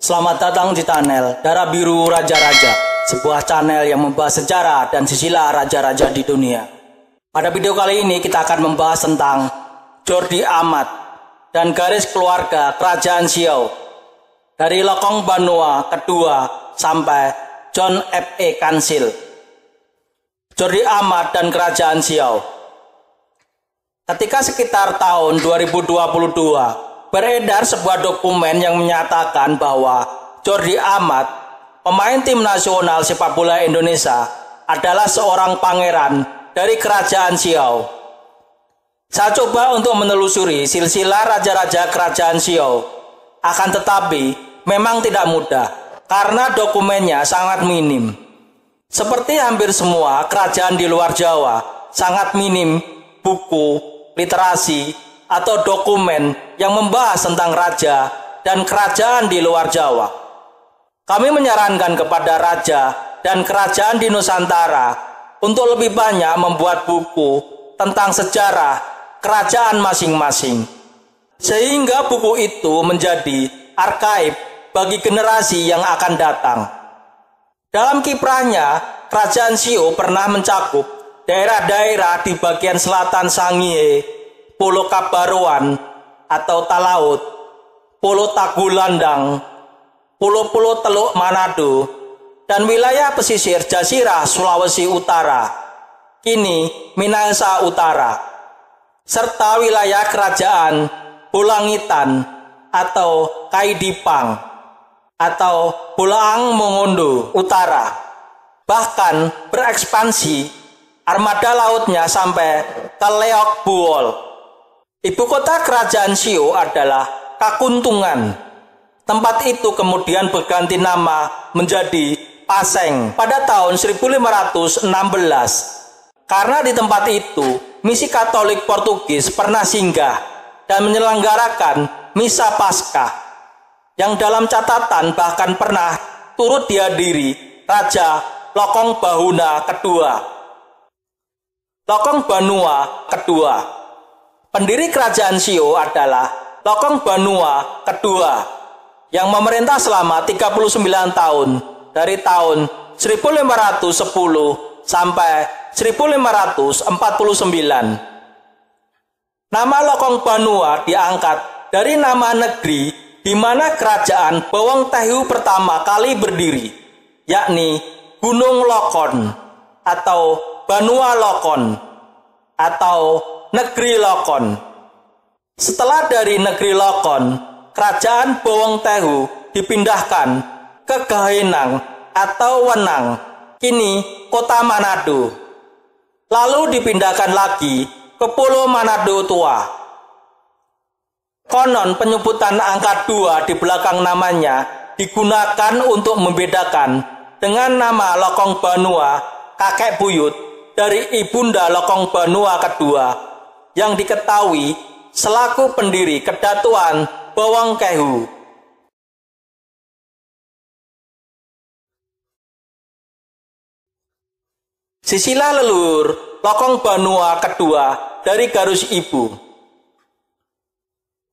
Selamat datang di channel Darah Biru Raja-Raja, sebuah channel yang membahas sejarah dan silsilah raja-raja di dunia. Pada video kali ini kita akan membahas tentang Jordi Amat dan garis keluarga Kerajaan Xiao dari Lokong Banua kedua sampai John F.A. Kansil. Jordi Amat dan Kerajaan Xiao. Ketika sekitar tahun 2022, beredar sebuah dokumen yang menyatakan bahwa Jordi Amat, pemain tim nasional sepak bola Indonesia, adalah seorang pangeran dari Kerajaan Xiao. Saya coba untuk menelusuri silsilah raja-raja Kerajaan Xiao, akan tetapi memang tidak mudah karena dokumennya sangat minim. Seperti hampir semua kerajaan di luar Jawa, sangat minim buku, literasi, atau dokumen yang membahas tentang raja dan kerajaan di luar Jawa. Kami menyarankan kepada raja dan kerajaan di Nusantara untuk lebih banyak membuat buku tentang sejarah kerajaan masing-masing, sehingga buku itu menjadi arkaib bagi generasi yang akan datang. Dalam kiprahnya, Kerajaan Xiao pernah mencakup daerah-daerah di bagian selatan Sangihe, Pulau Kabaruan atau Talaut, Pulau Tagulandang, Pulau-pulau Teluk Manado, dan wilayah pesisir Jazirah Sulawesi Utara, kini Minahasa Utara, serta wilayah kerajaan Bulangitan atau Kaidipang atau Bulaang Mongondo Utara. Bahkan berekspansi armada lautnya sampai ke Leok Buol. Ibu kota Kerajaan Xiao adalah Kakuntungan. Tempat itu kemudian berganti nama menjadi Paseng pada tahun 1516. Karena di tempat itu misi Katolik Portugis pernah singgah dan menyelenggarakan Misa Paskah, yang dalam catatan bahkan pernah turut dihadiri Raja Lokong Bahuna kedua. Lokong Banua kedua. Pendiri Kerajaan Xiao adalah Lokong Banua kedua yang memerintah selama 39 tahun dari tahun 1510 sampai 1549. Nama Lokong Banua diangkat dari nama negeri di mana kerajaan Bawang Tehu pertama kali berdiri, yakni Gunung Lokon atau Banua Lokon atau Negeri Lokon. Setelah dari Negeri Lokon, kerajaan Bawang Tehu dipindahkan ke Gahenang atau Wenang, kini kota Manado. Lalu dipindahkan lagi ke Pulau Manado Tua. Konon penyebutan angka 2 di belakang namanya digunakan untuk membedakan dengan nama Lokong Banua, kakek buyut dari Ibunda Lokong Banua kedua, yang diketahui selaku pendiri Kedatuan Bawang Kehu. Silsilah leluhur Lokong Banua kedua dari Garus Ibu.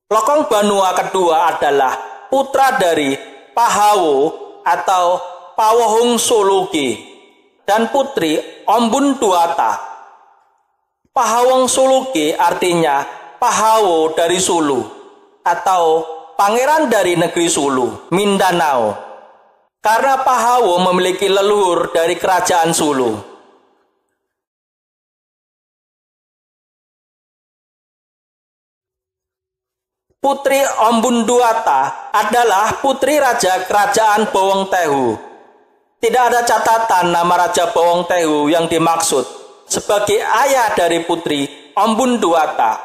Lokong Banua kedua adalah putra dari Pahawo atau Pawohung Suluki dan putri Ombun Duata. Pahawang Suluki artinya Pahawo dari Sulu atau pangeran dari negeri Sulu, Mindanao, karena Pahawo memiliki leluhur dari kerajaan Sulu. Putri Ombun Duata adalah putri raja kerajaan Bawang Tehu. Tidak ada catatan nama Raja Bawang Tehu yang dimaksud sebagai ayah dari putri Ombun Duata.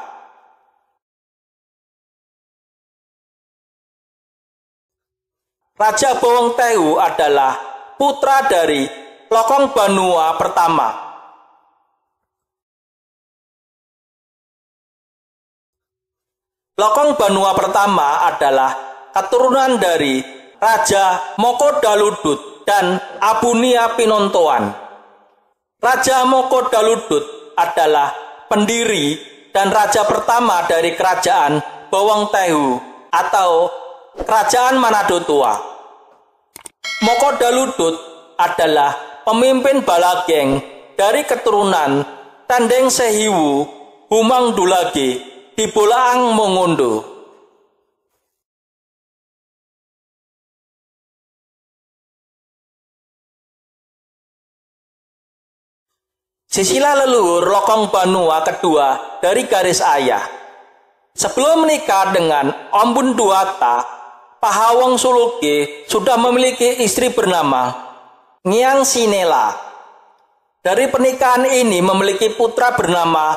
Raja Bawang Tehu adalah putra dari Lokong Banua pertama. Lokong Banua pertama adalah keturunan dari Raja Moko Daludut dan Abunia Pinontoan. Raja Moko Daludut adalah pendiri dan raja pertama dari kerajaan Bawang Tehu atau Kerajaan Manado Tua. Moko Daludut adalah pemimpin Balageng dari keturunan Tandeng Sehiwu Humang Dulage di Bolaang Mongondo. Sisila leluhur Lokong Banua kedua dari garis ayah. Sebelum menikah dengan Ombun Duata, Pahawong Suluge sudah memiliki istri bernama Ngiang Sinela. Dari pernikahan ini memiliki putra bernama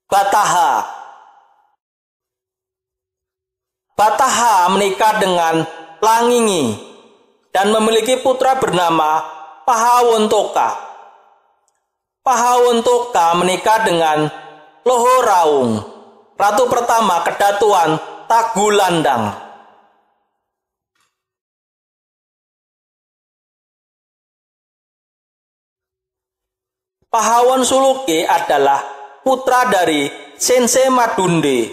Bataha. Bataha menikah dengan Langingi dan memiliki putra bernama Pahawontoka. Pahawontoka menikah dengan Lohoraung, ratu pertama Kedatuan Tagulandang. Pahawon Suluge adalah putra dari Sense Madunde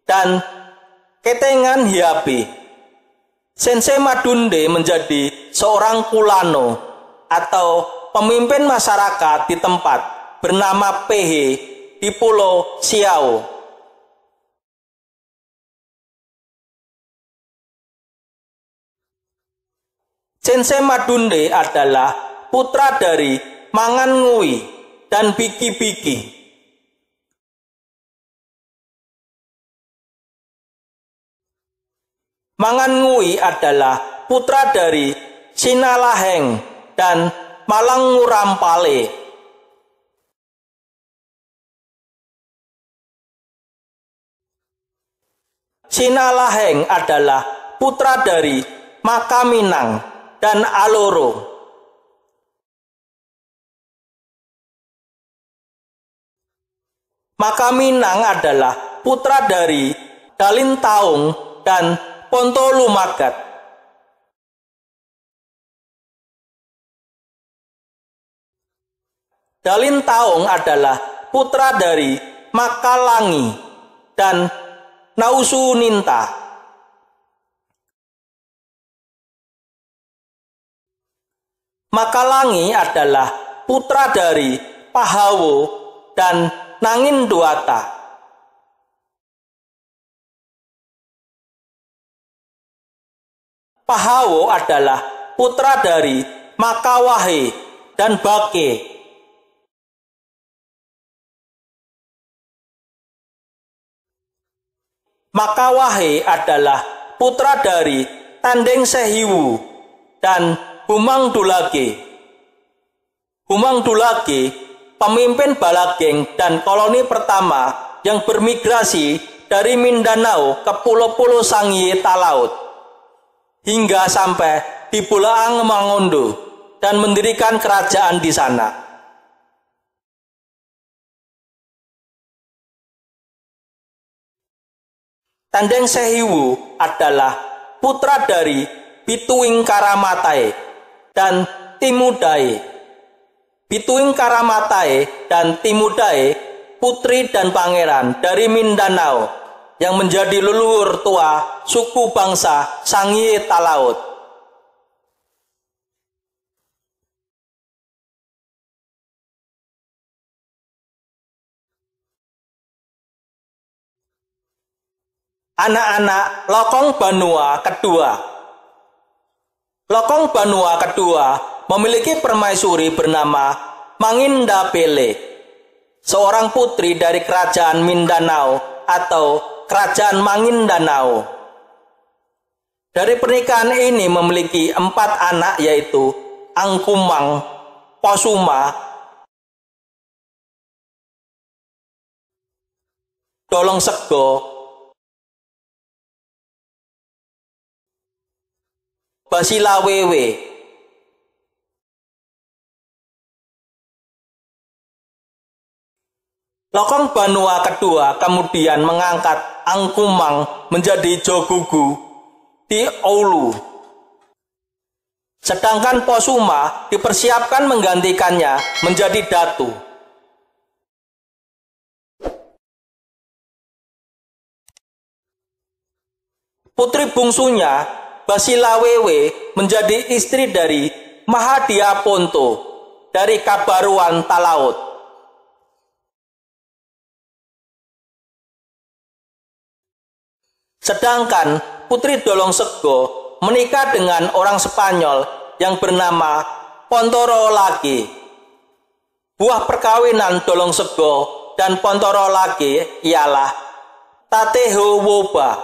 dan Ketengan Hiabe. Sense Madunde menjadi seorang kulano atau pemimpin masyarakat di tempat bernama Pehe di Pulau Siau. Sense Madunde adalah putra dari Mangan Ngui dan Biki Biki. Mangan Ngui adalah putra dari Sinalaheng dan Malang Ngurampale. Sinalaheng adalah putra dari Makaminang dan Aloro. Makaminang adalah putra dari Dalintaung dan Pontolumagat. Dalintaung adalah putra dari Makalangi dan Nausuninta. Makalangi adalah putra dari Pahawo dan Nanginduata. Pahawo adalah putra dari Makawahe dan Bake. Makawahe adalah putra dari Tandeng Sehiwu dan Humang Dulage. Humang Dulage, pemimpin Balageng dan koloni pertama yang bermigrasi dari Mindanao ke pulau-pulau Sangye Talaut hingga sampai di Bolaang Mongondo dan mendirikan kerajaan di sana. Tandeng Sehiwu adalah putra dari Bituing Karamatai dan Timudae. Bituing Karamatai dan Timudae putri dan pangeran dari Mindanao yang menjadi leluhur tua suku bangsa Sangye Talaut. Anak-anak Lokong Banua kedua. Lokong Banua kedua memiliki permaisuri bernama Mangindapele, seorang putri dari kerajaan Mindanao atau Kerajaan Mangindanao. Dari pernikahan ini memiliki 4 anak, yaitu Angkumang, Posuma, Dolong Sego, Basilawewe. Lokong Banua kedua kemudian mengangkat Angkumang menjadi Jogugu di Oulu. Sedangkan Posuma dipersiapkan menggantikannya menjadi Datu. Putri bungsunya, Basilawewe, menjadi istri dari Mahadia Ponto dari Kabaruan Talaut. Sedangkan Putri Dolongsego menikah dengan orang Spanyol yang bernama Pontoro Lage. Buah perkawinan Dolongsego dan Pontoro Lage ialah Tateho Woba,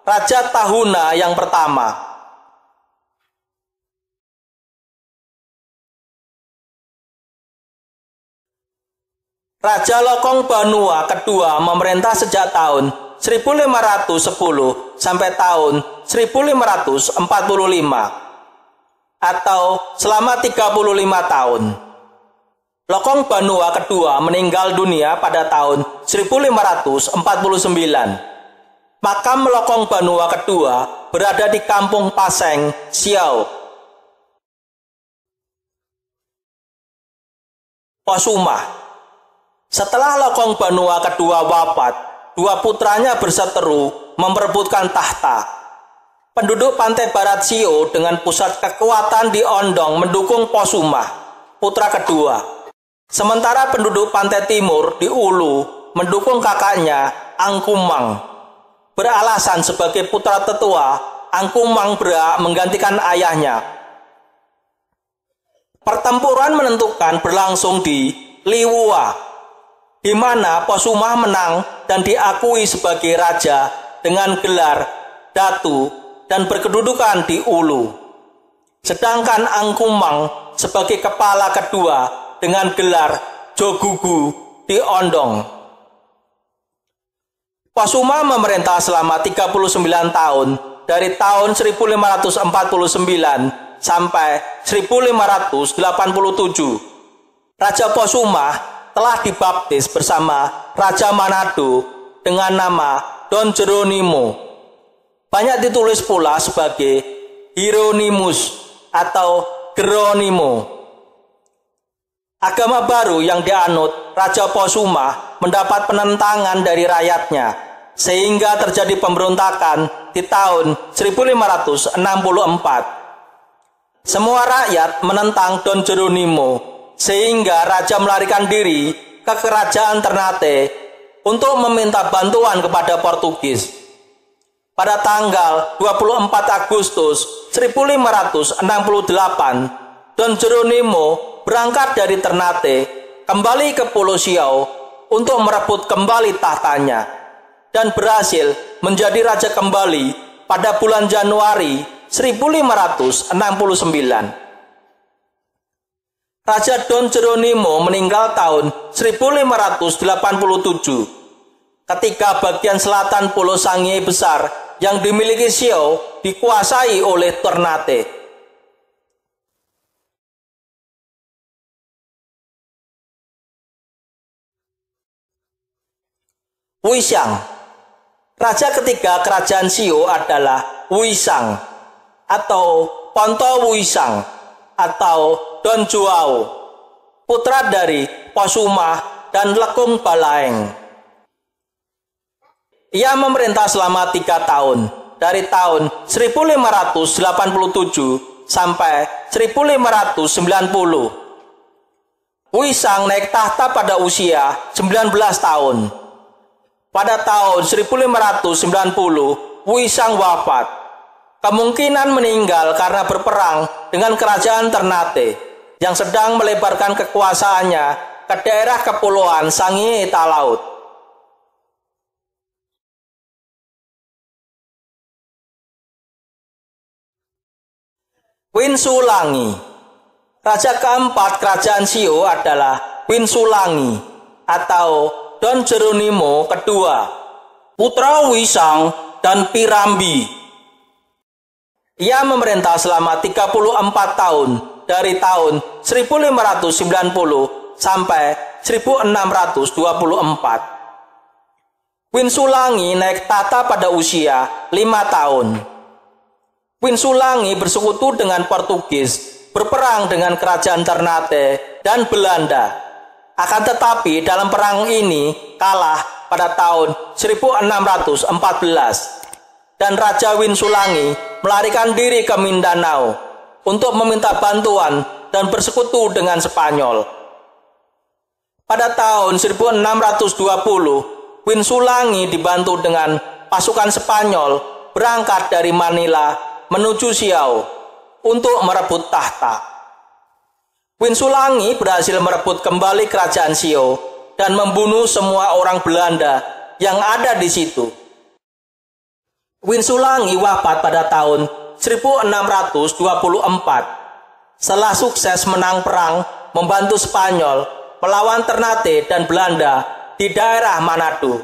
Raja Tahuna yang pertama. Raja Lokong Banua kedua memerintah sejak tahun 1510 sampai tahun 1545 atau selama 35 tahun. Lokong Banua kedua meninggal dunia pada tahun 1549. Makam Lokong Banua kedua berada di Kampung Paseng, Siau. Posumah. Setelah Lokong Banua kedua wafat, dua putranya berseteru memperebutkan tahta. Penduduk pantai barat Siau dengan pusat kekuatan di Ondong mendukung Posumah, putra kedua. Sementara penduduk pantai timur di Ulu mendukung kakaknya Angkumang. Beralasan sebagai putra tetua, Angkumang berhak menggantikan ayahnya. Pertempuran menentukan berlangsung di Liwua, di mana Posumah menang dan diakui sebagai raja dengan gelar Datu dan berkedudukan di Ulu. Sedangkan Angkumang sebagai kepala kedua dengan gelar Jogugu di Ondong. Posumah memerintah selama 39 tahun dari tahun 1549 sampai 1587. Raja Posumah telah dibaptis bersama Raja Manado dengan nama Don Jeronimo. Banyak ditulis pula sebagai Hieronymus atau Geronimo. Agama baru yang dianut Raja Posumah mendapat penentangan dari rakyatnya, sehingga terjadi pemberontakan di tahun 1564. Semua rakyat menentang Don Jeronimo, sehingga raja melarikan diri ke kerajaan Ternate untuk meminta bantuan kepada Portugis. Pada tanggal 24 Agustus 1568, Don Jeronimo berangkat dari Ternate kembali ke Pulau Siau untuk merebut kembali tahtanya dan berhasil menjadi raja kembali pada bulan Januari 1569. Raja Don Jeronimo meninggal tahun 1587 ketika bagian selatan Pulau Sangihe besar yang dimiliki Siau dikuasai oleh Ternate. Wuisang. Raja ketiga kerajaan Siau adalah Wuisang atau Ponto Wuisang atau Don Juao, putra dari Posumah dan Lekung Balaeng. Ia memerintah selama 3 tahun, dari tahun 1587 sampai 1590. Wuisang naik tahta pada usia 19 tahun. Pada tahun 1590, Wuisang wafat. Kemungkinan meninggal karena berperang dengan kerajaan Ternate yang sedang melebarkan kekuasaannya ke daerah kepulauan Sangihe Talaut. Winsulangi. Raja keempat kerajaan Siau adalah Winsulangi atau Don Jeronimo kedua, putra Wuisang dan Pirambi. Ia memerintah selama 34 tahun dari tahun 1590 sampai 1624. Winsulangi naik tahta pada usia 5 tahun. Winsulangi bersekutu dengan Portugis, berperang dengan kerajaan Ternate dan Belanda. Akan tetapi dalam perang ini kalah pada tahun 1614 dan Raja Winsulangi melarikan diri ke Mindanao untuk meminta bantuan dan bersekutu dengan Spanyol. Pada tahun 1620, Winsulangi dibantu dengan pasukan Spanyol berangkat dari Manila menuju Siau untuk merebut tahta. Winsulangi berhasil merebut kembali kerajaan Siau dan membunuh semua orang Belanda yang ada di situ. Winsulangi wafat pada tahun 1624 setelah sukses menang perang membantu Spanyol melawan Ternate dan Belanda di daerah Manado.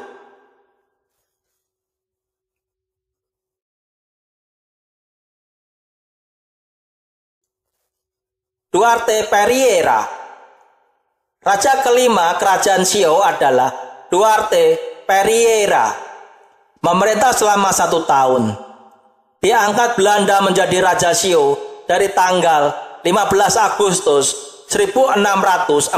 Duarte Pereira. Raja kelima kerajaan Siau adalah Duarte Pereira. Memerintah selama 1 tahun. Diangkat Belanda menjadi Raja Siau dari tanggal 15 Agustus 1614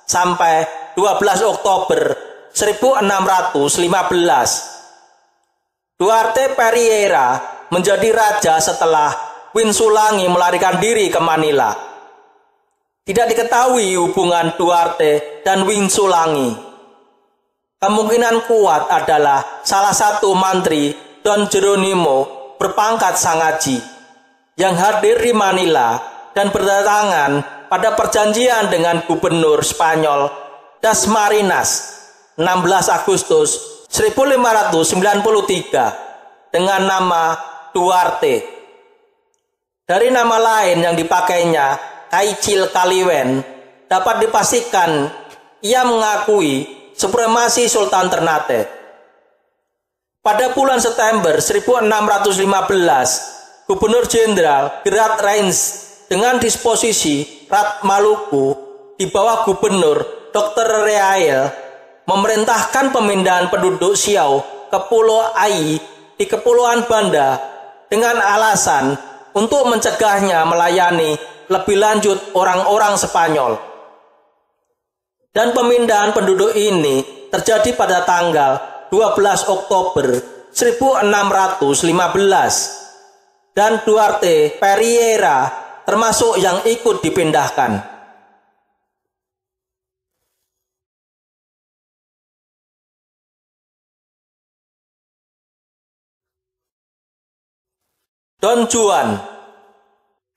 sampai 12 Oktober 1615. Duarte Pereira menjadi raja setelah Winsulangi melarikan diri ke Manila. Tidak diketahui hubungan Duarte dan Winsulangi. Kemungkinan kuat adalah salah satu mantri Don Geronimo berpangkat Sangaji yang hadir di Manila dan berdatangan pada perjanjian dengan Gubernur Spanyol Dasmarinas 16 Agustus 1593 dengan nama Duarte. Dari nama lain yang dipakainya, Kaicil Kaliwen, dapat dipastikan ia mengakui supremasi Sultan Ternate. Pada bulan September 1615, Gubernur Jenderal Gerard Rains dengan disposisi Rat Maluku di bawah Gubernur Dr. Reael memerintahkan pemindahan penduduk Siau ke Pulau Ai di Kepulauan Banda dengan alasan untuk mencegahnya melayani lebih lanjut orang-orang Spanyol. Dan pemindahan penduduk ini terjadi pada tanggal 12 Oktober 1615 dan Duarte Pereira termasuk yang ikut dipindahkan. Don Juan.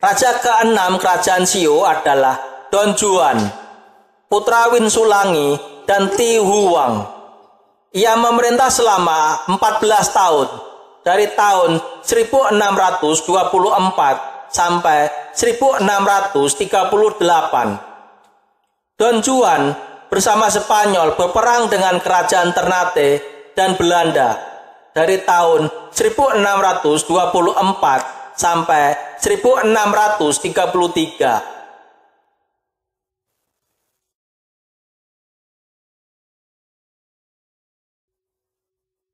Raja ke-6 kerajaan Siau adalah Don Juan, putra Winsulangi dan Ti Huang. Ia memerintah selama 14 tahun, dari tahun 1624 sampai 1638. Don Juan bersama Spanyol berperang dengan kerajaan Ternate dan Belanda dari tahun 1624 sampai 1633.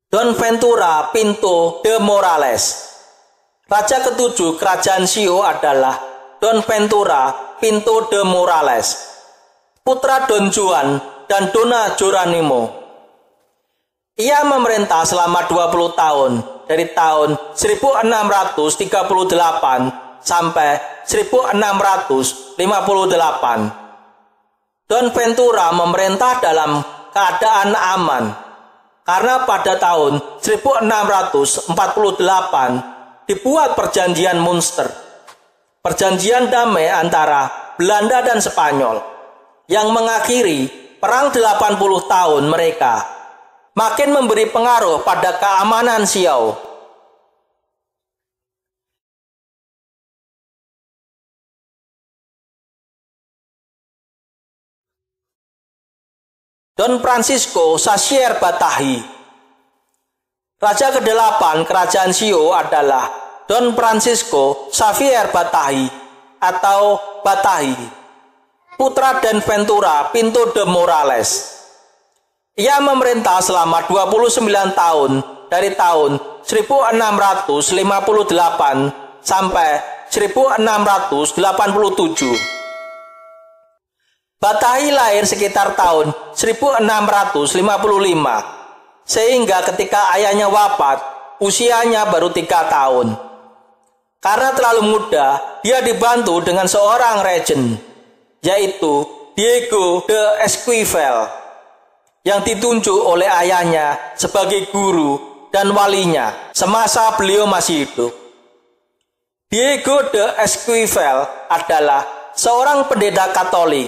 Don Ventura Pinto de Morales. Raja ketujuh kerajaan Siau adalah Don Ventura Pinto de Morales, putra Don Juan dan Dona Geronimo. Ia memerintah selama 20 tahun, dari tahun 1638 sampai 1658. Don Ventura memerintah dalam keadaan aman, karena pada tahun 1648 dibuat perjanjian Munster, perjanjian damai antara Belanda dan Spanyol, yang mengakhiri perang 80 tahun mereka, makin memberi pengaruh pada keamanan Siau. Don Francisco Xavier Batahi. Raja ke-8 kerajaan Siau adalah Don Francisco Xavier Batahi atau Batahi, putra Dan Ventura Pinto de Morales. Ia memerintah selama 29 tahun, dari tahun 1658 sampai 1687. Batahi lahir sekitar tahun 1655, sehingga ketika ayahnya wafat, usianya baru 3 tahun. Karena terlalu muda, dia dibantu dengan seorang regent, yaitu Diego de Esquivel, yang ditunjuk oleh ayahnya sebagai guru dan walinya semasa beliau masih hidup. Diego de Esquivel adalah seorang pendeta Katolik.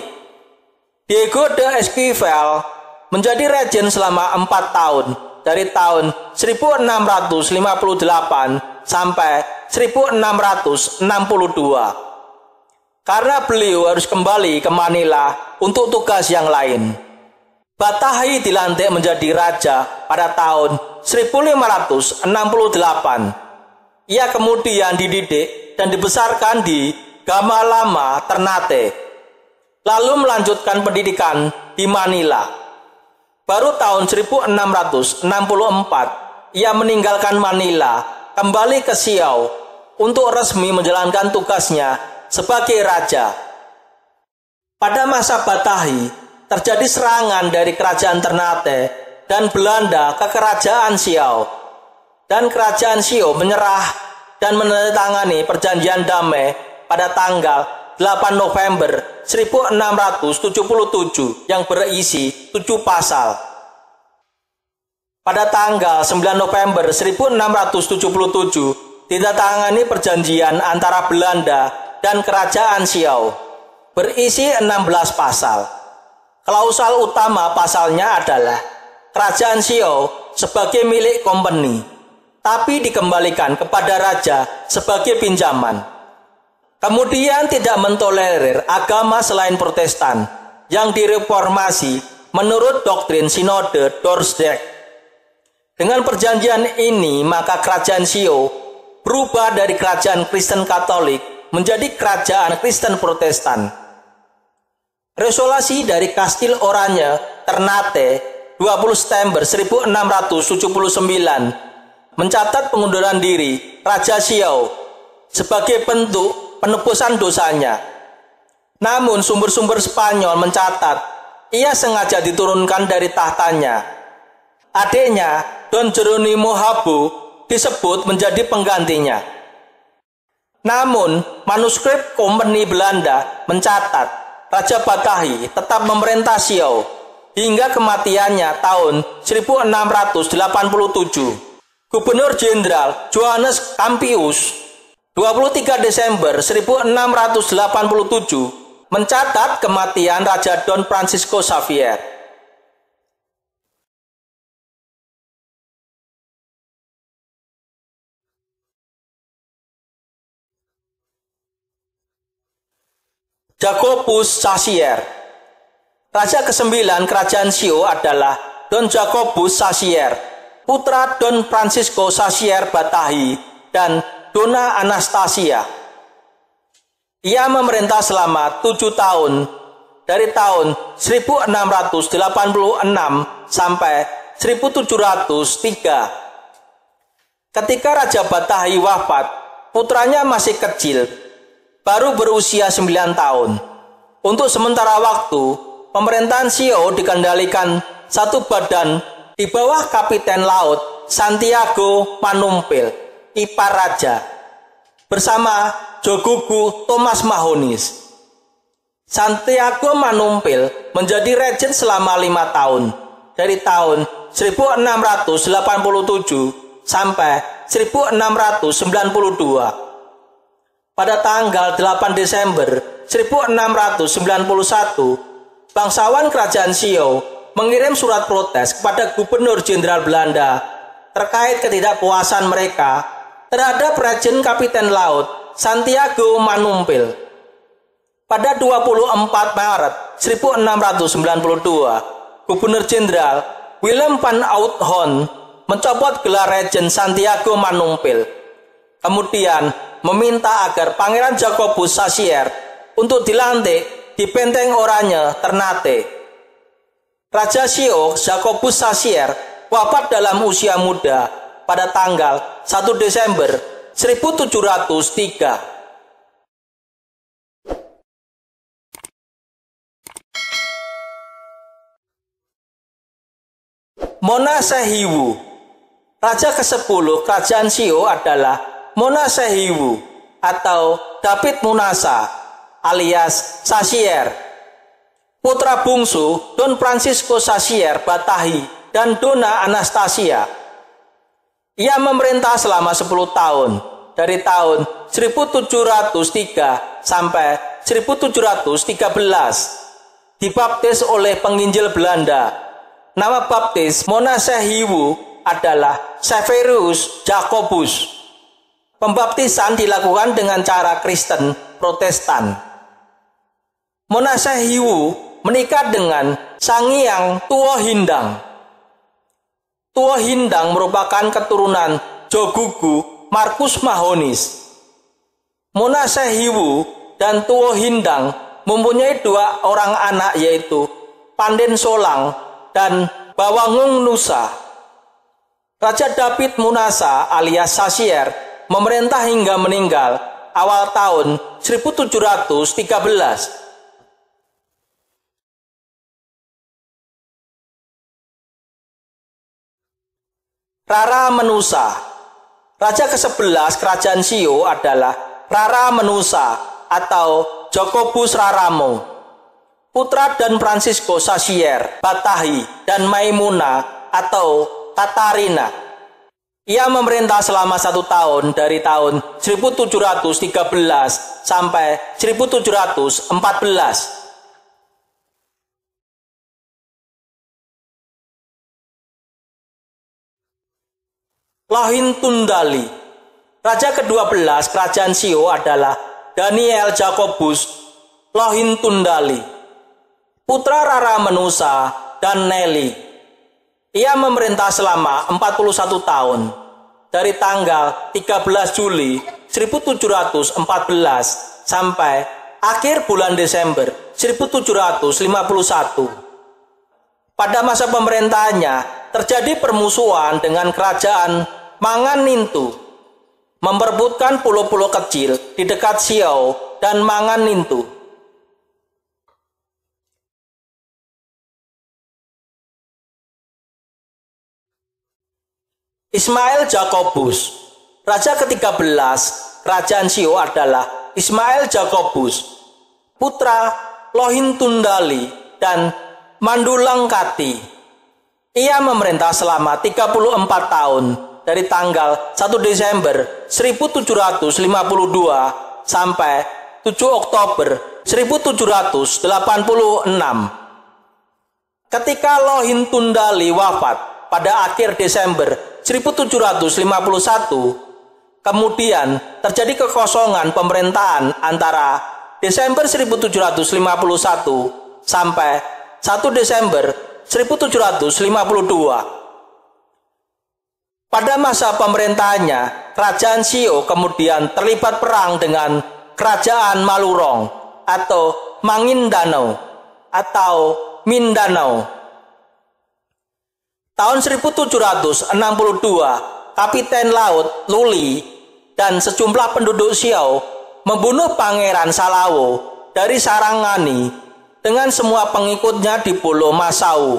Diego de Esquivel menjadi regent selama 4 tahun, dari tahun 1658 sampai 1662. Karena beliau harus kembali ke Manila untuk tugas yang lain. Batahi dilantik menjadi raja pada tahun 1568. Ia kemudian dididik dan dibesarkan di Gamalama, Ternate, lalu melanjutkan pendidikan di Manila. Baru tahun 1664, ia meninggalkan Manila, kembali ke Siau untuk resmi menjalankan tugasnya sebagai raja. Pada masa Batahi, terjadi serangan dari kerajaan Ternate dan Belanda ke kerajaan Siau. Dan kerajaan Siau menyerah dan menandatangani perjanjian damai pada tanggal 8 November 1677 yang berisi 7 pasal. Pada tanggal 9 November 1677 ditandatangani perjanjian antara Belanda dan kerajaan Siau, berisi 16 pasal. Klausal utama pasalnya adalah kerajaan Siau sebagai milik company, tapi dikembalikan kepada raja sebagai pinjaman. Kemudian tidak mentolerir agama selain Protestan yang direformasi menurut doktrin Sinode Dordrecht. Dengan perjanjian ini, maka kerajaan Siau berubah dari kerajaan Kristen Katolik menjadi kerajaan Kristen Protestan. Resolusi dari Kastil Oranye, Ternate, 20 September 1679 mencatat pengunduran diri Raja Siau sebagai bentuk penebusan dosanya. Namun sumber-sumber Spanyol mencatat ia sengaja diturunkan dari tahtanya. Adiknya, Don Jeronimo Habbo, disebut menjadi penggantinya. Namun manuskrip Kompeni Belanda mencatat Raja Batahi tetap memerintah Siau hingga kematiannya tahun 1687. Gubernur Jenderal Johannes Campius 23 Desember 1687 mencatat kematian Raja Don Francisco Xavier. Jacobus Xavier. Raja ke-9 kerajaan Siau adalah Don Jacobus Xavier, putra Don Francisco Xavier Batahi dan Dona Anastasia. Ia memerintah selama 7 tahun, dari tahun 1686 sampai 1703. Ketika Raja Batahi wafat, putranya masih kecil, baru berusia 9 tahun. Untuk sementara waktu, pemerintahan Siau dikendalikan satu badan di bawah Kapiten Laut Santiago Manumpil, ipar raja, bersama Jogugu Thomas Mahonis. Santiago Manumpil menjadi regent selama 5 tahun, dari tahun 1687 sampai 1692. Pada tanggal 8 Desember 1691, bangsawan kerajaan Siau mengirim surat protes kepada Gubernur Jenderal Belanda terkait ketidakpuasan mereka terhadap Regent Kapiten Laut Santiago Manumpil. Pada 24 Maret 1692, Gubernur Jenderal Willem van Oudthoorn mencopot gelar Regent Santiago Manumpil. Kemudian meminta agar Pangeran Jacobus Xavier untuk dilantik di Benteng Oranye, Ternate. Raja Siau Jacobus Xavier wafat dalam usia muda pada tanggal 1 Desember 1703. Mona Sehiwu. Raja ke-10 kerajaan Sio adalah Monasehiwu atau David Munasa alias Sasier. Putra bungsu Don Francisco Sasier Batahi dan Dona Anastasia. Ia memerintah selama 10 tahun, dari tahun 1703 sampai 1713. Dibaptis oleh penginjil Belanda. Nama baptis Monasehiwu adalah Severus Jacobus. Pembaptisan dilakukan dengan cara Kristen Protestan. Monasehiwu menikah dengan Sangiang Tuo Hindang. Tuo Hindang merupakan keturunan Jogugu Markus Mahonis. Monasehiwu dan Tuo Hindang mempunyai 2 orang anak, yaitu Panden Solang dan Bawangung Nusa. Raja David Munasa alias Sasier memerintah hingga meninggal awal tahun 1713. Rara Menusa. Raja ke-11 kerajaan Sio adalah Rara Menusa atau Jacobus Raramo. Putra dan Francisco Sasier Batahi dan Maimuna atau Katarina. Ia memerintah selama 1 tahun, dari tahun 1713 sampai 1714. Lohin Tundali. Raja ke-12 kerajaan Sio adalah Daniel Jacobus Lohin Tundali, putra Rara Menusa dan Nelly. Ia memerintah selama 41 tahun, dari tanggal 13 Juli 1714 sampai akhir bulan Desember 1751. Pada masa pemerintahannya terjadi permusuhan dengan kerajaan Manganintu, memperebutkan pulau-pulau kecil di dekat Siau dan Manganintu. Ismail Jacobus. Raja ke-13 kerajaan Sio adalah Ismail Jacobus, putra Lohin Tundali dan Mandulangkati. Ia memerintah selama 34 tahun, dari tanggal 1 Desember 1752 sampai 7 Oktober 1786. Ketika Lohin Tundali wafat pada akhir Desember 1751, kemudian terjadi kekosongan pemerintahan antara Desember 1751 sampai 1 Desember 1752. Pada masa pemerintahannya, kerajaan Sio kemudian terlibat perang dengan kerajaan Malurong atau Mangindanao atau Mindanao. Tahun 1762, Kapiten Laut Luli dan sejumlah penduduk Siau membunuh Pangeran Salawo dari Sarangani dengan semua pengikutnya di Pulau Masau.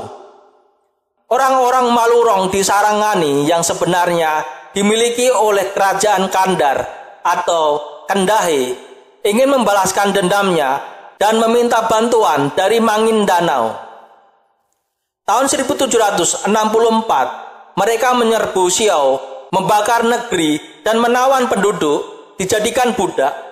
Orang-orang Malurong di Sarangani yang sebenarnya dimiliki oleh kerajaan Kandar atau Kendahe ingin membalaskan dendamnya dan meminta bantuan dari Mangindanao. Tahun 1764, mereka menyerbu Siau, membakar negeri, dan menawan penduduk, dijadikan budak.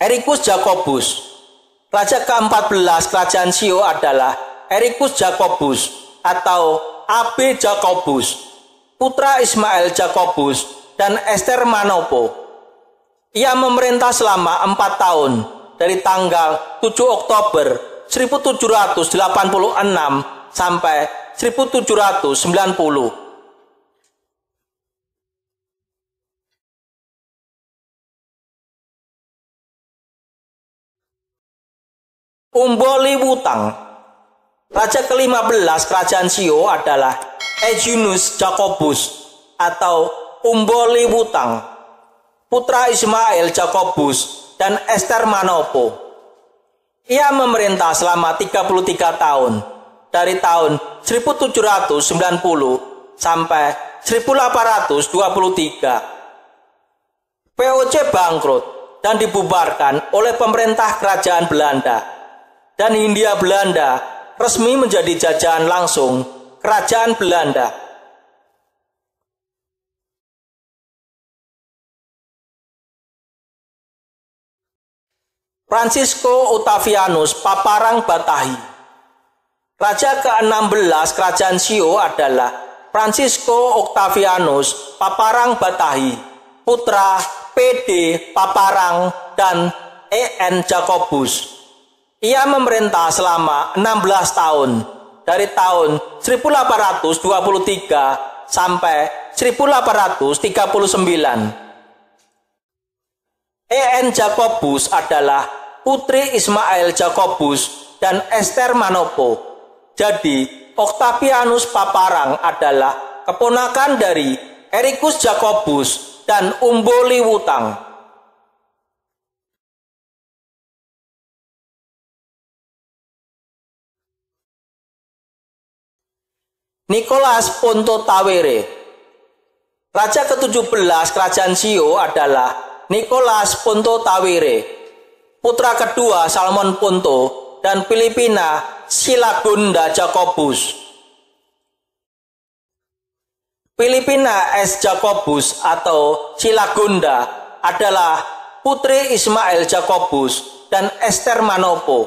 Erikus Jacobus. Raja ke-14 kerajaan Sio adalah Erikus Jacobus atau Abe Jacobus, putra Ismail Jacobus dan Esther Manopo. Ia memerintah selama 4 tahun, dari tanggal 7 Oktober 1786 sampai 1790. Umboli Wutang. Raja ke-15 kerajaan Sio adalah Eugenius Jacobus atau Umboli Wutang, putra Ismail Jacobus dan Ester Manopo. Ia memerintah selama 33 tahun, dari tahun 1790 sampai 1823. VOC bangkrut dan dibubarkan oleh pemerintah kerajaan Belanda, dan Hindia Belanda resmi menjadi jajahan langsung kerajaan Belanda. Francisco Octavianus Paparang Batahi. Raja ke-16 kerajaan Sio adalah Francisco Octavianus Paparang Batahi, putra PD Paparang dan EN Jacobus. Ia memerintah selama 16 tahun, dari tahun 1823 sampai 1839. EN Jacobus adalah putri Ismail Jacobus dan Ester Manopo. Jadi, Octavianus Paparang adalah keponakan dari Ericus Jacobus dan Umboli Wutang. Nicholas Ponto Tawere. Raja ke-17 kerajaan Sio adalah Nicholas Ponto Tawere, putra kedua Salmon Ponto dan Filipina Silagunda Jacobus. Filipina S. Jacobus atau Silagunda adalah putri Ismail Jacobus dan Ester Manopo.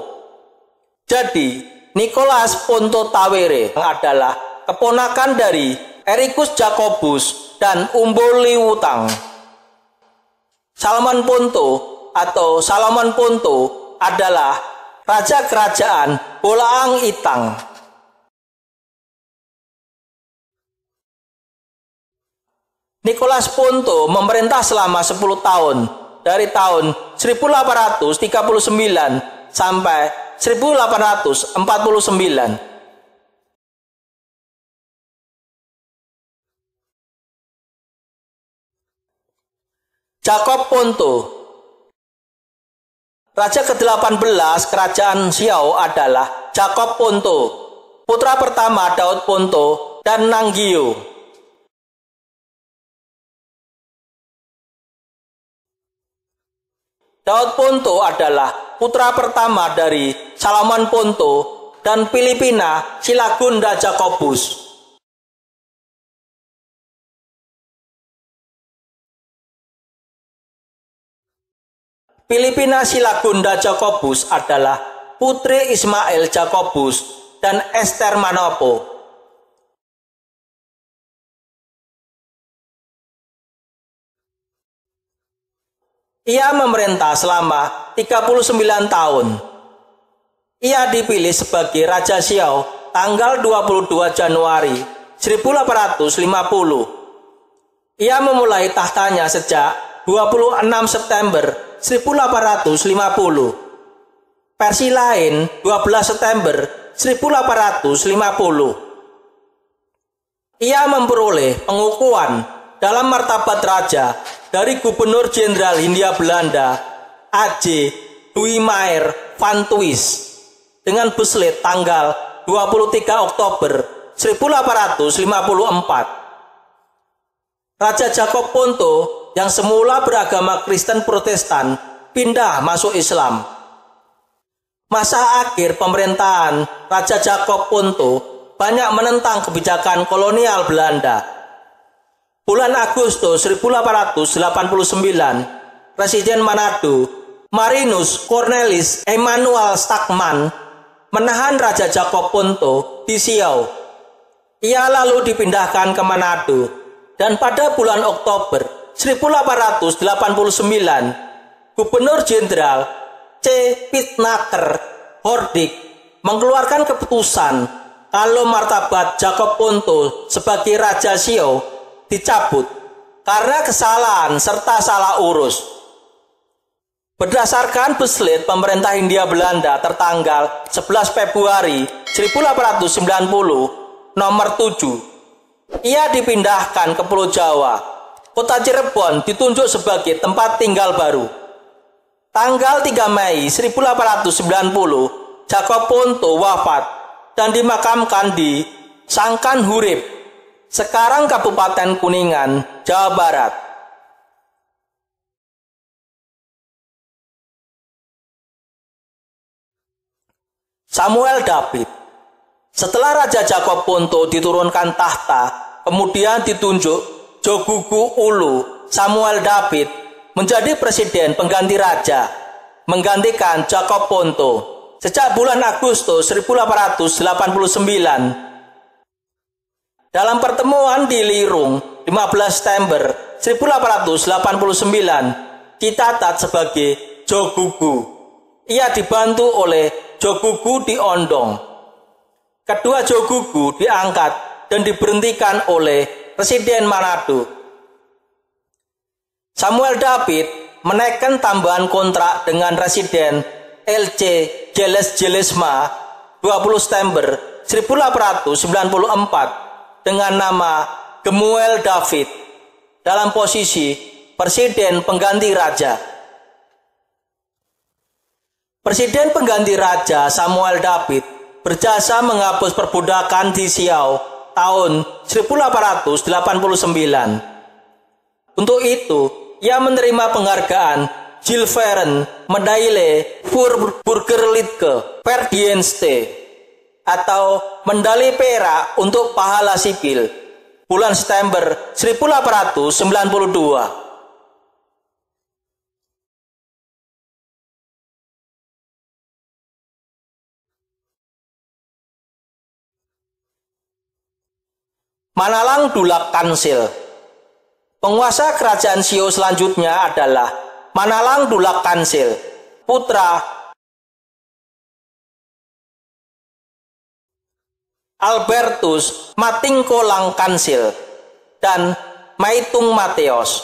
Jadi, Nicholas Ponto Tawere adalah keponakan dari Ericus Jacobus dan Umboli Wutang. Salmon Ponto atau Salomon Ponto adalah raja kerajaan Bolaang Itang. Nicholas Ponto memerintah selama 10 tahun, dari tahun 1839 sampai 1849. Jacob Ponto. Raja ke-18 kerajaan Siau adalah Jacob Ponto, putra pertama Daud Ponto dan Nanggio. Daud Ponto adalah putra pertama dari Salomon Ponto dan Filipina Silagunda Jacobus. Filipina Silagunda Jacobus adalah putri Ismail Jacobus dan Ester Manopo. Ia memerintah selama 39 tahun. Ia dipilih sebagai Raja Siau tanggal 22 Januari 1850. Ia memulai tahtanya sejak 26 September 1850. Versi lain 12 September 1850. Ia memperoleh pengukuhan dalam martabat raja dari Gubernur Jenderal Hindia Belanda A.J. Duimaer van Twist dengan Beslet tanggal 23 Oktober 1854. Raja Jacob Ponto yang semula beragama Kristen Protestan pindah masuk Islam. Masa akhir pemerintahan Raja Jacob Ponto banyak menentang kebijakan kolonial Belanda. Bulan Agustus 1889, Presiden Manado, Marinus Cornelis Emmanuel Stagman, menahan Raja Jacob Ponto di Siau. Ia lalu dipindahkan ke Manado, dan pada bulan Oktober 1889, Gubernur Jenderal C. Pitnaker Hordik mengeluarkan keputusan kalau martabat Jacob Ponto sebagai Raja Siau dicabut karena kesalahan serta salah urus. Berdasarkan Beslet pemerintah Hindia Belanda tertanggal 11 Februari 1890 nomor 7, ia dipindahkan ke Pulau Jawa. Kota Cirebon ditunjuk sebagai tempat tinggal baru. Tanggal 3 Mei 1890, Jacob Ponto wafat dan dimakamkan di Sangkan Hurib, sekarang Kabupaten Kuningan, Jawa Barat. Samuel David. Setelah Raja Jacob Ponto diturunkan tahta, kemudian ditunjuk Jogugu Ulu Samuel David menjadi presiden pengganti raja, menggantikan Jacob Ponto sejak bulan Agustus 1889. Dalam pertemuan di Lirung 15 September 1889 dicatat sebagai Jogugu. Ia dibantu oleh Jogugu di Ondong. Kedua Jogugu diangkat dan diberhentikan oleh Presiden Manado. Samuel David menaikkan tambahan kontrak dengan Residen LC Jeles Jelesma 20 September 1894 dengan nama Gemuel David dalam posisi Presiden Pengganti Raja. Presiden Pengganti Raja Samuel David berjasa menghapus perbudakan di Siau tahun 1889. Untuk itu, ia menerima penghargaan Jules Verne Medaille für Bürgerliche Verdienste atau medali perak untuk pahala sipil bulan September 1892. Manalang Dulak Kansil. Penguasa kerajaan Siau selanjutnya adalah Manalang Dulak Kansil, putra Albertus Matingkolang Kansil dan Maitung Mateos.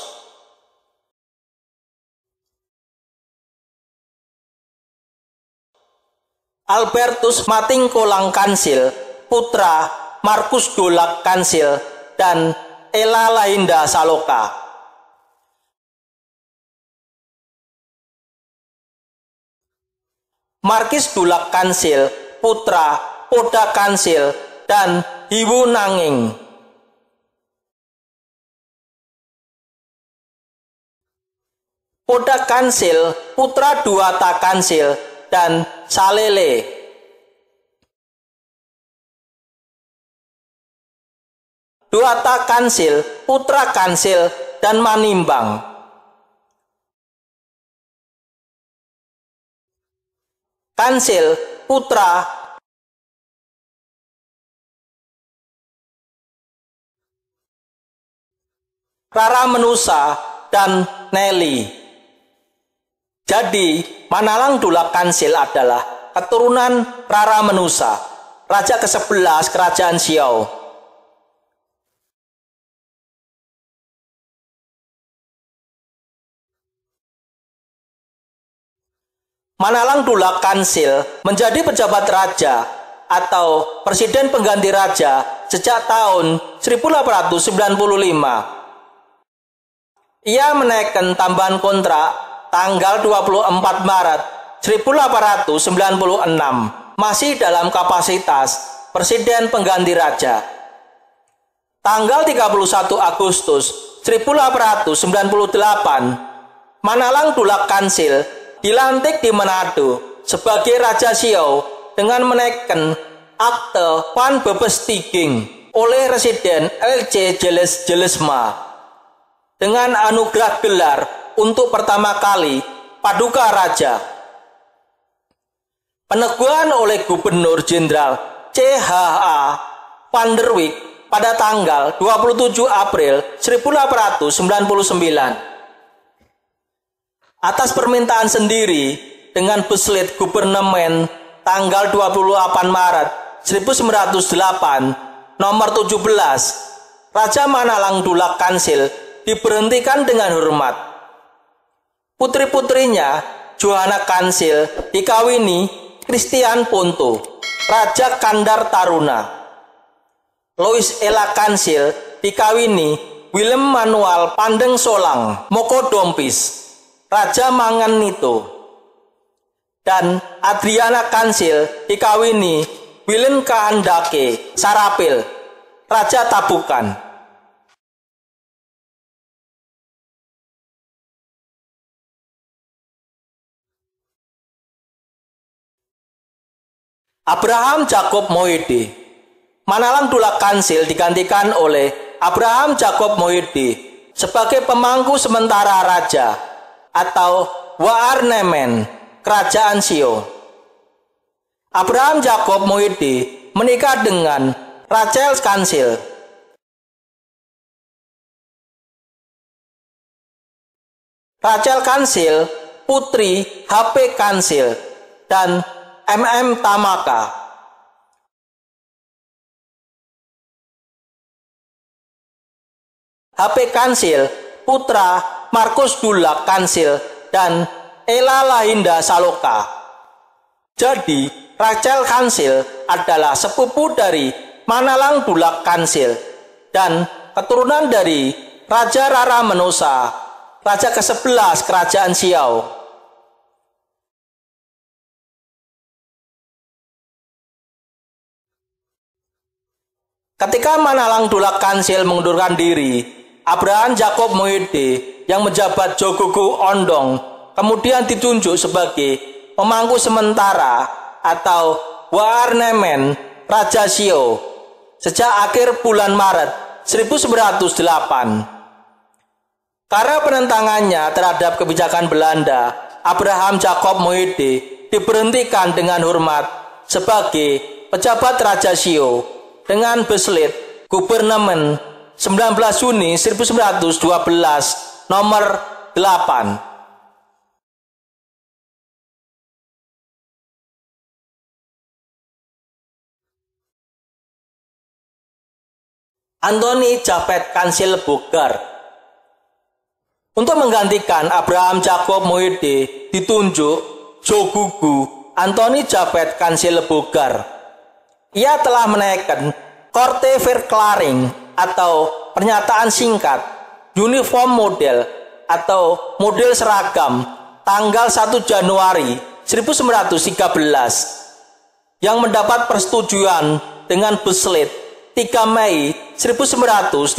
Albertus Matingkolang Kansil, putra Markus Dolak Kansil dan Ela Lainda Saloka. Markis Dolak Kansil, putra Poda Kansil dan Hiwu Nanging. Poda Kansil, putra Duata Kansil dan Salele. Duata Kansil, putra Kansil dan Manimbang. Kansil, putra Rara Menusa dan Nelly. Jadi, Manalang Dulak Kansil adalah keturunan Rara Menusa, raja ke-11 kerajaan Siau. Manalang Dulak Kansil menjadi pejabat raja atau presiden pengganti raja sejak tahun 1895. Ia menaikkan tambahan kontrak tanggal 24 Maret 1896 masih dalam kapasitas presiden pengganti raja. Tanggal 31 Agustus 1898 Manalang Dulak Kansil dilantik di Manado sebagai Raja Siau dengan menaikkan akte van bevestiging oleh Residen LC Jeles Jelesma dengan anugerah gelar untuk pertama kali Paduka Raja. Peneguhan oleh Gubernur Jenderal C.H.A. van der Wijk pada tanggal 27 April 1899. Atas permintaan sendiri dengan beslit Gubernemen tanggal 28 Maret 1908 nomor 17, Raja Manalang Dulak Kansil diberhentikan dengan hormat. Putri-putrinya Johanna Kansil dikawini Christian Ponto, Raja Kandar Taruna. Lois Ella Kansil dikawini Willem Manuel Pandeng Solang Moko Dompis, Raja Mangan Nito. dan Adriana Kansil dikawini Willem Kahandake Sarapil, Raja Tabukan. Abraham Jacob Moede. Manalang Dulak Kansil digantikan oleh Abraham Jacob Moede sebagai pemangku sementara raja atau Waarnemen Kerajaan Sio. Abraham Jacob Moede menikah dengan Rachel Kansil. Rachel Kansil putri HP Kansil dan MM Tamaka. HP Kansil putra Markus Dulak Kansil dan Ella Lahinda Saloka. Jadi Rachel Kansil adalah sepupu dari Manalang Dulak Kansil dan keturunan dari Raja Rara Menosa, Raja ke-11 Kerajaan Siau. Ketika Manalang Dulak Kansil mengundurkan diri, Abraham Jacob Moede yang menjabat Jogoku Ondong kemudian ditunjuk sebagai pemangku sementara atau Waarnemen Raja Sio sejak akhir bulan Maret 1908. Karena penentangannya terhadap kebijakan Belanda, Abraham Jacob Moede diberhentikan dengan hormat sebagai pejabat Raja Sio dengan beslit Gubernemen 19 Juni 1912 nomor 8. Anthony Japhet Kansil Bogar. Untuk menggantikan Abraham Jacob Moede ditunjuk Jogugu Anthony Japhet Kansil Bogar. Ia telah menaikkan Korte Verklaring atau pernyataan singkat uniform model atau model seragam tanggal 1 Januari 1913 yang mendapat persetujuan dengan beslit 3 Mei 1913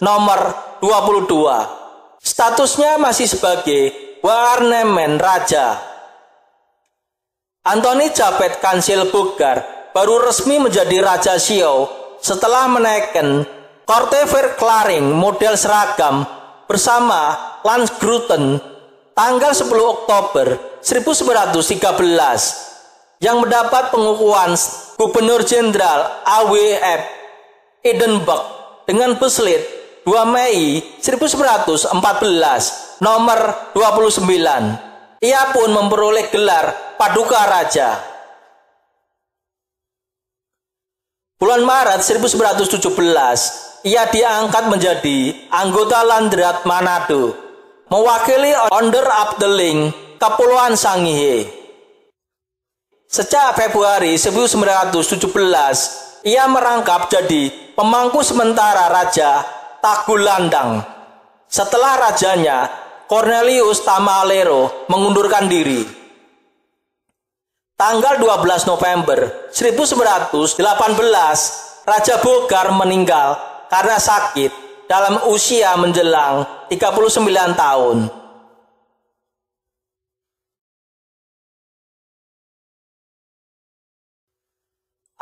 nomor 22. Statusnya masih sebagai Waarnemen Raja. Anthony Japhet Kansil Bogar baru resmi menjadi Raja Sio setelah menaikkan Korte Verklaring model seragam bersama Landsgrutten tanggal 10 Oktober 1913 yang mendapat pengukuhan Gubernur Jenderal AWF Edinburgh dengan beslit 2 Mei 1914 nomor 29. Ia pun memperoleh gelar Paduka Raja. Bulan Maret 1917, ia diangkat menjadi anggota Landrat Manado, mewakili Onder Abdeling Kepulauan Sangihe. Sejak Februari 1917, ia merangkap jadi pemangku sementara Raja Tagulandang setelah rajanya Cornelius Tamalero mengundurkan diri. Tanggal 12 November 1918, Raja Bogar meninggal karena sakit dalam usia menjelang 39 tahun.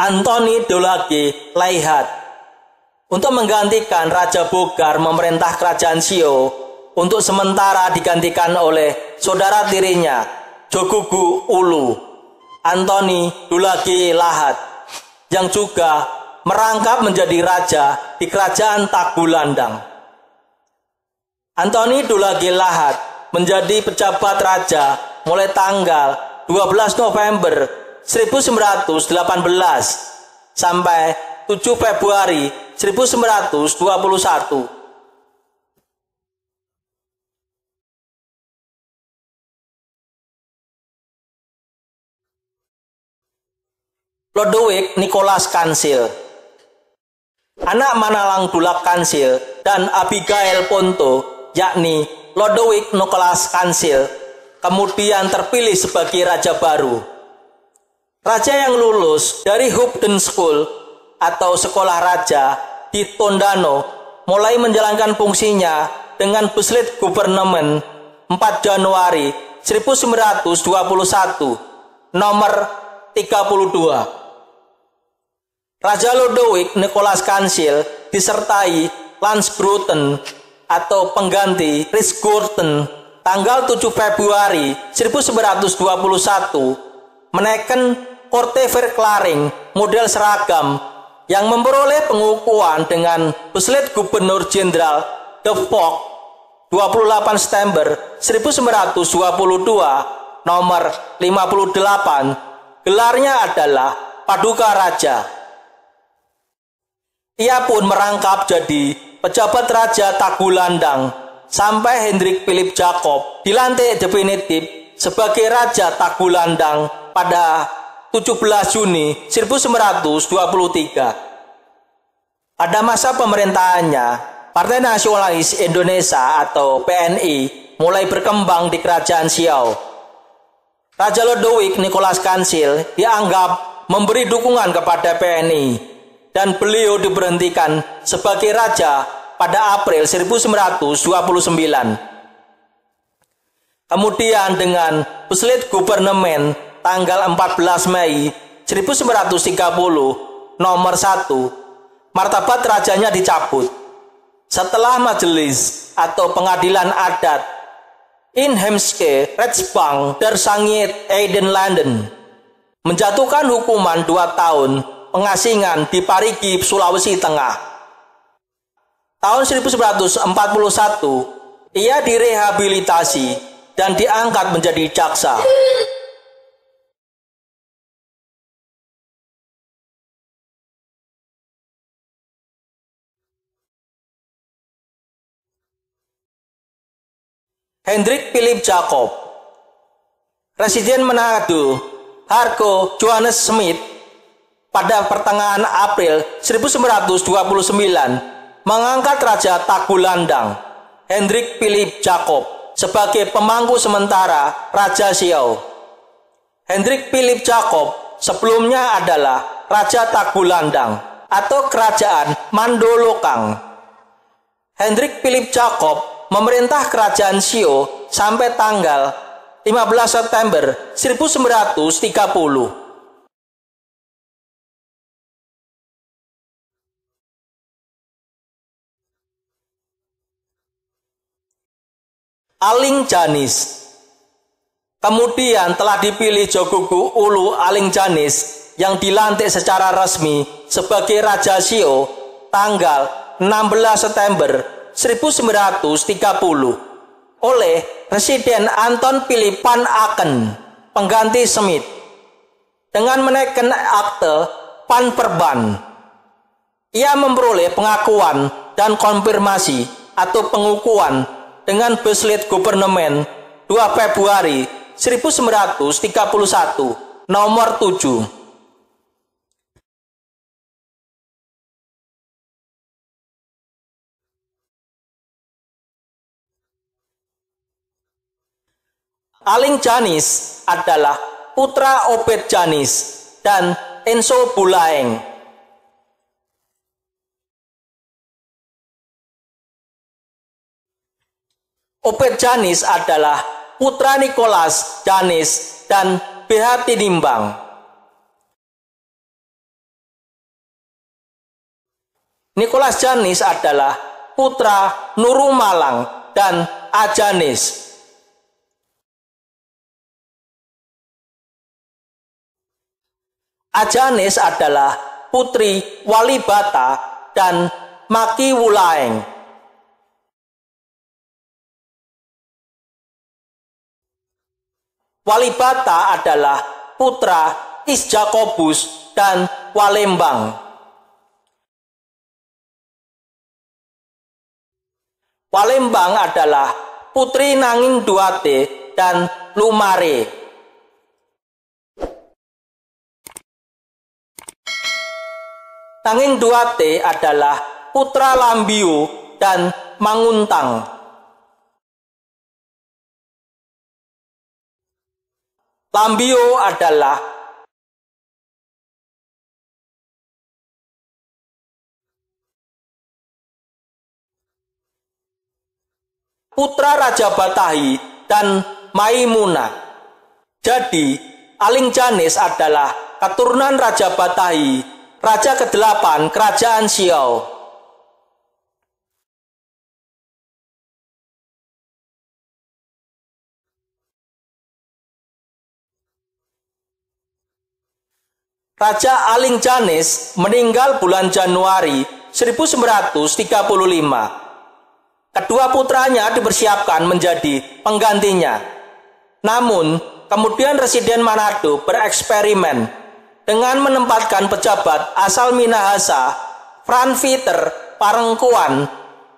Anthony Dolage Laihat. Untuk menggantikan Raja Bogar memerintah Kerajaan Sio, untuk sementara digantikan oleh saudara tirinya Jogugu Ulu, Anthony Dolage Lahat, yang juga merangkap menjadi raja di Kerajaan Tagulandang. Anthony Dolage Lahat menjadi pejabat raja mulai tanggal 12 November 1918 sampai 7 Februari 1921. Lodewijk Nicholas Kansil, anak Manalang Dulak Kansil dan Abigail Ponto, yakni Lodewijk Nicholas Kansil, kemudian terpilih sebagai raja baru. Raja yang lulus dari Hubden School atau sekolah raja di Tondano mulai menjalankan fungsinya dengan Beslit Gubernement 4 Januari 1921 nomor 32. Raja Lodewijk Nicolas Kansel disertai Lans Groten atau pengganti Rits Goorten tanggal 7 Februari 1921 menaikkan Korte Verklaring model seragam yang memperoleh pengukuhan dengan Beslit Gubernur Jenderal De Valk 28 September 1922 nomor 58. Gelarnya adalah Paduka Raja. Ia pun merangkap jadi pejabat Raja Tagulandang sampai Hendrik Philip Jacob dilantik definitif sebagai Raja Tagulandang pada 17 Juni 1923. Pada masa pemerintahannya, Partai Nasionalis Indonesia atau PNI mulai berkembang di Kerajaan Siau. Raja Lodewijk Nicolas Kansel dianggap memberi dukungan kepada PNI dan beliau diberhentikan sebagai raja pada April 1929. Kemudian dengan Beslit Gubernement tanggal 14 Mei 1930 nomor 1, martabat rajanya dicabut setelah majelis atau pengadilan adat Inheemse Rechtsbank der Sangit Eidenlanden menjatuhkan hukuman 2 tahun pengasingan di Parigi, Sulawesi Tengah. Tahun 1941, ia direhabilitasi dan diangkat menjadi jaksa. Hendrik Philip Jacob, Residen Manado, Harko Johannes Smith, pada pertengahan April 1929 mengangkat Raja Tagulandang Hendrik Philip Jacob sebagai pemangku sementara Raja Siau. Hendrik Philip Jacob sebelumnya adalah Raja Tagulandang atau Kerajaan Mandolokang. Hendrik Philip Jacob memerintah Kerajaan Siau sampai tanggal 15 September 1930. Aling Janis. Kemudian telah dipilih Jogoku Ulu Aling Janis yang dilantik secara resmi sebagai Raja Siau tanggal 16 September 1930 oleh Residen Anton Philip van Aken, pengganti Smith, dengan menaikkan akte Panverban. Ia memperoleh pengakuan dan konfirmasi atau pengukuhan dengan Beslit Gubernement 2 Februari 1931 nomor 7. Aling Janis adalah putra Obed Janis dan Enso Bulaeng. Obed Janis adalah putra Nicolas Janis dan BH Tinimbang. Nicolas Janis adalah putra Nurumalang dan Ajanis. Ajanis adalah putri Walibata dan Maki Wulaeng. Walibata adalah putra Is Jakobus dan Walembang. Walembang adalah putri Nanging Duate dan Lumare. Nanging Duate adalah putra Lambiu dan Manguntang. Lambio adalah putra Raja Batahi dan Maimunah. Jadi, Alingjanis adalah keturunan Raja Batahi, raja ke-8 Kerajaan Siau. Raja Alingjanis meninggal bulan Januari 1935. Kedua putranya dipersiapkan menjadi penggantinya. Namun, kemudian Residen Manado bereksperimen dengan menempatkan pejabat asal Minahasa, Franz Peter Parengkuan,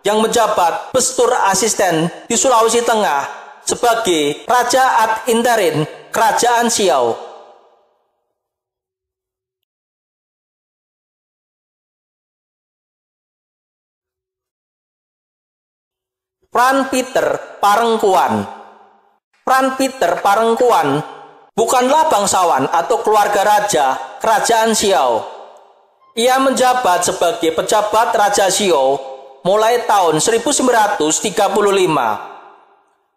yang menjabat Bestur Asisten di Sulawesi Tengah sebagai Raja ad interim Kerajaan Siau. Franz Peter Parengkuan. Franz Peter Parengkuan bukanlah bangsawan atau keluarga raja Kerajaan Siau. Ia menjabat sebagai pejabat Raja Siau mulai tahun 1935.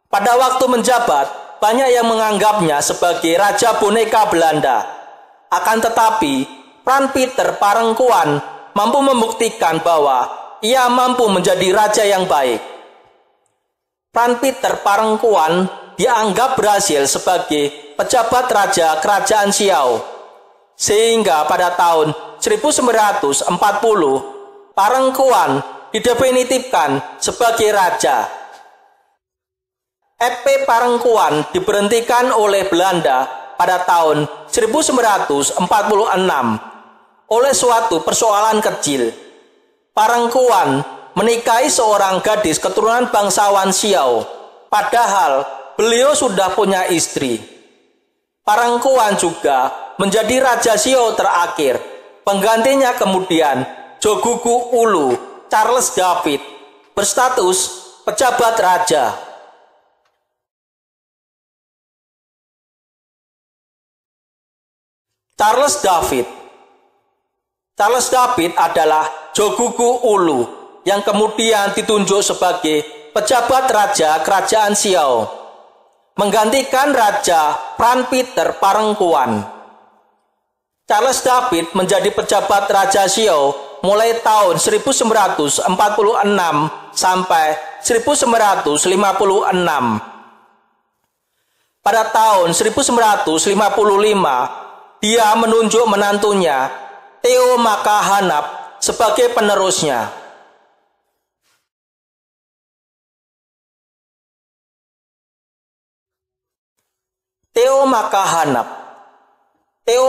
Pada waktu menjabat, banyak yang menganggapnya sebagai Raja Boneka Belanda. Akan tetapi, Franz Peter Parengkuan mampu membuktikan bahwa ia mampu menjadi raja yang baik. Franz Peter Parengkuan dianggap berhasil sebagai pejabat raja Kerajaan Siau. Sehingga pada tahun 1940, Parengkuan didefinitifkan sebagai raja. F.P. Parengkuan diberhentikan oleh Belanda pada tahun 1946 oleh suatu persoalan kecil. Parengkuan menikahi seorang gadis keturunan bangsawan Siau, padahal beliau sudah punya istri. Parengkuan juga menjadi Raja Siau terakhir. Penggantinya kemudian Joguku Ulu Charles David, berstatus pejabat raja. Charles David adalah Joguku Ulu yang kemudian ditunjuk sebagai pejabat raja Kerajaan Siau, menggantikan Raja Franz Peter Parengkuan. Charles David menjadi pejabat Raja Siau mulai tahun 1946 sampai 1956. Pada tahun 1955, dia menunjuk menantunya, Theo Makahanap, sebagai penerusnya. Theo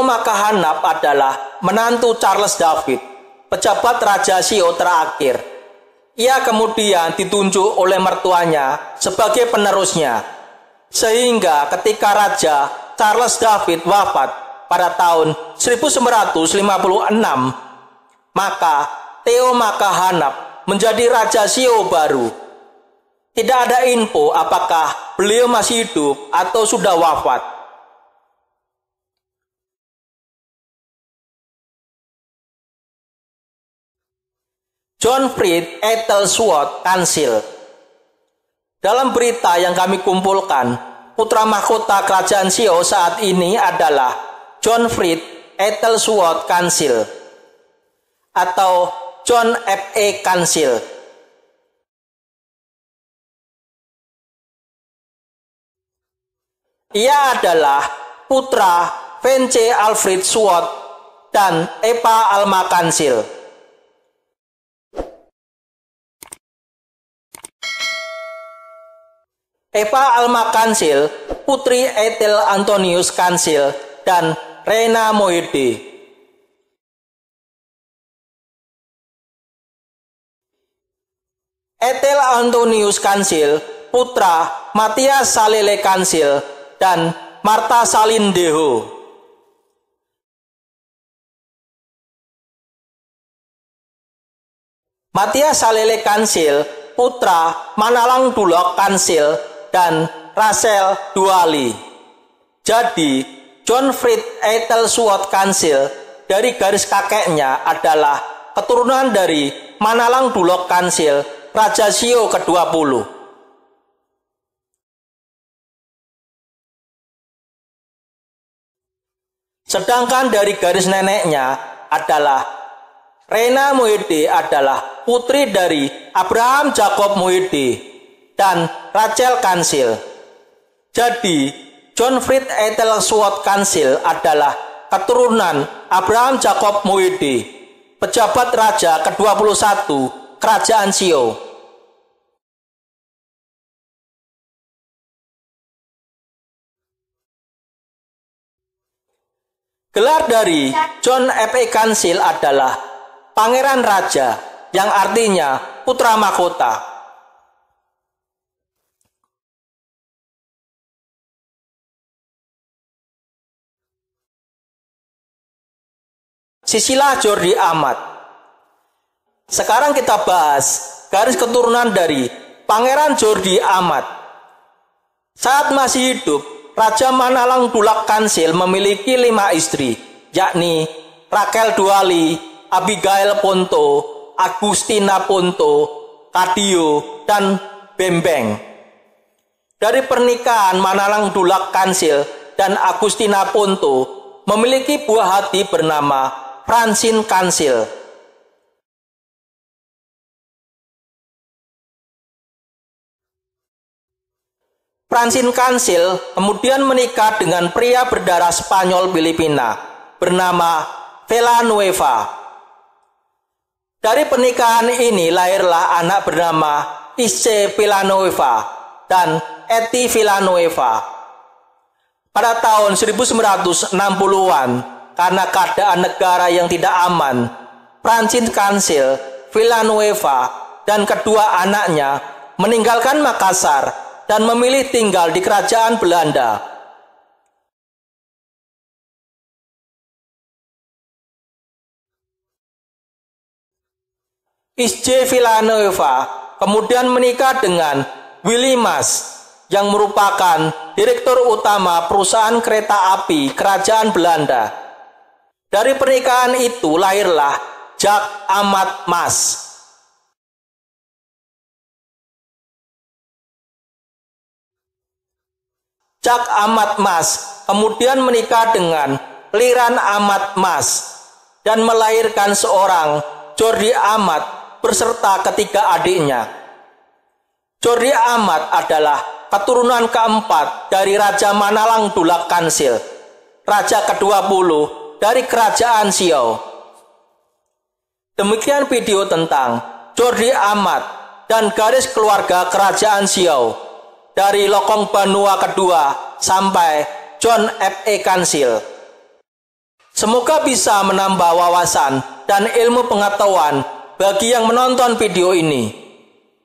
Makahanap adalah menantu Charles David, pejabat Raja Siau terakhir. Ia kemudian ditunjuk oleh mertuanya sebagai penerusnya. Sehingga ketika Raja Charles David wafat pada tahun 1956, maka Theo Makahanap menjadi Raja Siau baru. Tidak ada info apakah beliau masih hidup atau sudah wafat. John Fred Ethelsworth Council. Dalam berita yang kami kumpulkan, putra mahkota Kerajaan Siau saat ini adalah John Fred Ethelsworth Council atau John F.A. Council. Ia adalah putra Vance Alfred Sworth dan Eva Alma Council. Eva Alma Council, putri Ethel Antonius Council dan Rena Moede. Ethel Antonius Council, putra Matias Salele Council dan Marta Salindeho. Matias Salele Council, putra Manalang Dulok Council dan Rachel Duali. Jadi, John Fred Aethelsworth Kancil dari garis kakeknya adalah keturunan dari Manalang Dulok Kancil, Raja Sio ke-20. Sedangkan dari garis neneknya adalah Rena Muhyiddin adalah putri dari Abraham Jacob Muhyiddin dan Rachel Kancil. Jadi, John Fred Aethelsworth Kancil adalah keturunan Abraham Jacob Muhyiddin, pejabat raja ke-21 Kerajaan Sio. Gelar dari John F.A. Kancil adalah Pangeran Raja, yang artinya putra mahkota. Silsilah Jordi Amat. Sekarang kita bahas garis keturunan dari Pangeran Jordi Amat. Saat masih hidup, Raja Manalang Dulak Kancil memiliki 5 istri, yakni Rakel Duali, Abigail Ponto, Agustina Ponto, Kadio, dan Bembeng. Dari pernikahan Manalang Dulak Kancil dan Agustina Ponto memiliki buah hati bernama Francine Kancil. Francine Kancil kemudian menikah dengan pria berdarah Spanyol Filipina bernama Villanueva. Dari pernikahan ini lahirlah anak bernama Ische Villanueva dan Eti Villanueva. Pada tahun 1960-an, karena keadaan negara yang tidak aman, Francine Kancil, Villanueva, dan kedua anaknya meninggalkan Makassar dan memilih tinggal di kerajaan Belanda. Ische Villanueva kemudian menikah dengan Willy Mas, yang merupakan direktur utama perusahaan kereta api kerajaan Belanda. Dari pernikahan itu lahirlah Jacques Amat Mas. Jacques Amat Mas kemudian menikah dengan Liran Amat Mas dan melahirkan seorang Jordi Amat beserta ketiga adiknya. Jordi Amat adalah keturunan keempat dari Raja Manalang Dulak Kancil, Raja ke-20 dari Kerajaan Sio. Demikian video tentang Jordi Amat dan garis keluarga Kerajaan Sio dari Lokong Banua kedua sampai John F.A. Kancil. Semoga bisa menambah wawasan dan ilmu pengetahuan bagi yang menonton video ini.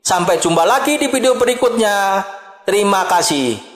Sampai jumpa lagi di video berikutnya. Terima kasih.